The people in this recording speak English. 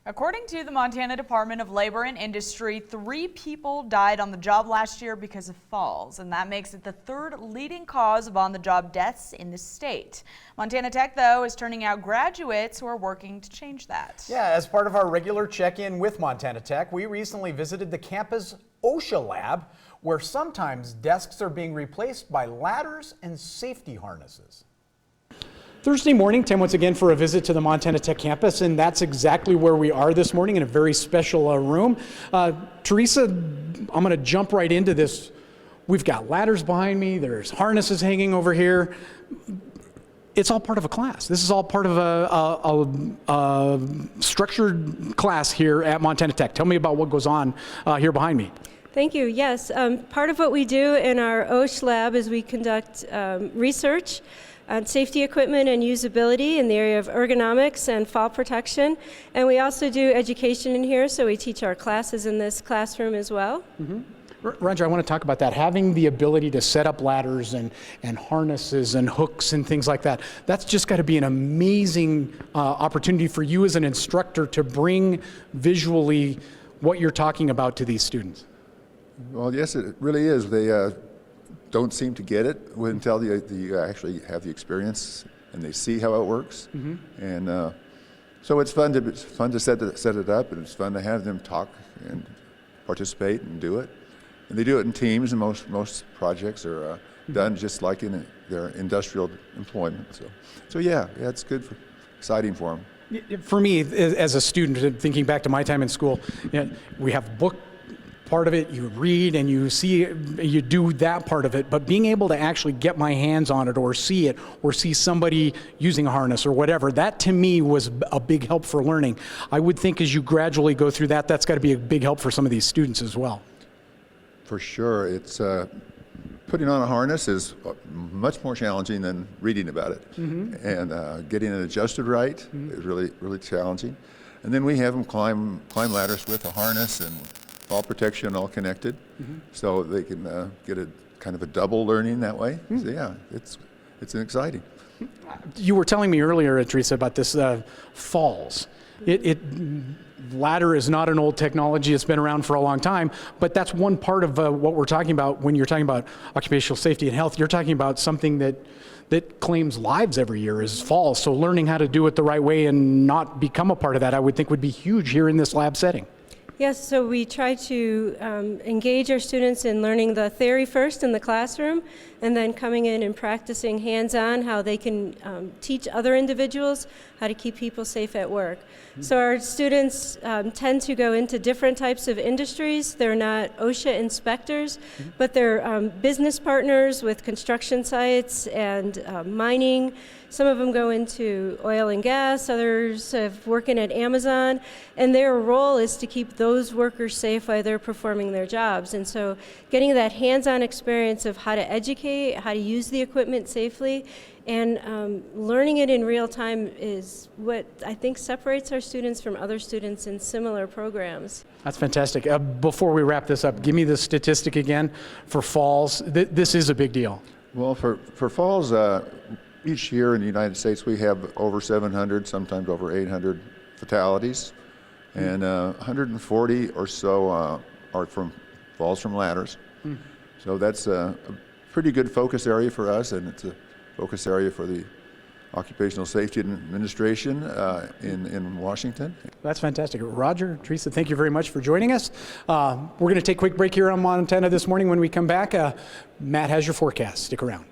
According to the Montana Department of Labor and Industry, 3 people died on the job last year because of falls, and that makes it the 3rd leading cause of on-the-job deaths in the state. Montana Tech, though, is turning out graduates who are working to change that. Yeah, as part of our regular check-in with Montana Tech, we recently visited the campus OSHA lab, where sometimes desks are being replaced by ladders and safety harnesses. Thursday morning, time once again for a visit to the Montana Tech campus, and that's exactly where we are this morning, in a very special room. Teresa, I'm going to jump right into this. We've got ladders behind me, there's harnesses hanging over here. It's all part of a class. This is all part of a structured class here at Montana Tech. Tell me about what goes on here behind me. Thank you. Yes, part of what we do in our OSHA lab is we conduct research on safety equipment and usability in the area of ergonomics and fall protection. And we also do education in here, so we teach our classes in this classroom as well. Mm-hmm. Roger, I want to talk about that. Having the ability to set up ladders and harnesses and hooks and things like that, that's just got to be an amazing opportunity for you as an instructor to bring visually what you're talking about to these students. Well, yes, it really is. They don't seem to get it until you actually have the experience and they see how it works. Mm-hmm. And so it's fun to set it up, and it's fun to have them talk and participate and do it. And they do it in teams, and most projects are done just like in their industrial employment. So yeah, it's good, exciting for them. For me, as a student, thinking back to my time in school, we have book part of it, you read and you see, you do that part of it, but being able to actually get my hands on it or see somebody using a harness or whatever, that to me was a big help for learning. I would think as you gradually go through that, that's got to be a big help for some of these students as well. For sure. It's putting on a harness is much more challenging than reading about it. Mm-hmm. And getting it adjusted right is really challenging. And then we have them climb ladders with a harness and fall protection all connected, so they can get a kind of a double learning that way. So yeah, it's exciting. You were telling me earlier, Teresa, about this falls. Ladder is not an old technology. It's been around for a long time, but that's one part of what we're talking about when you're talking about occupational safety and health. You're talking about something that claims lives every year is falls. So learning how to do it the right way and not become a part of that, I would think would be huge here in this lab setting. Yes, so we try to engage our students in learning the theory first in the classroom, and then coming in and practicing hands-on how they can teach other individuals how to keep people safe at work. So our students tend to go into different types of industries. They're not OSHA inspectors, but they're business partners with construction sites and mining. Some of them go into oil and gas, others have working at Amazon, and their role is to keep those workers safe while they're performing their jobs. And so getting that hands-on experience of how to educate, how to use the equipment safely, and learning it in real time is what I think separates our students from other students in similar programs. That's fantastic. Before we wrap this up, give me the statistic again for falls. This is a big deal. Well, for falls, each year in the United States we have over 700, sometimes over 800 fatalities, and 140 or so are from falls from ladders. So that's a pretty good focus area for us, and it's a focus area for the Occupational Safety Administration in Washington. That's fantastic. Roger, Teresa, thank you very much for joining us. We're going to take a quick break here on Montana This Morning. When we come back, Matt has your forecast. Stick around.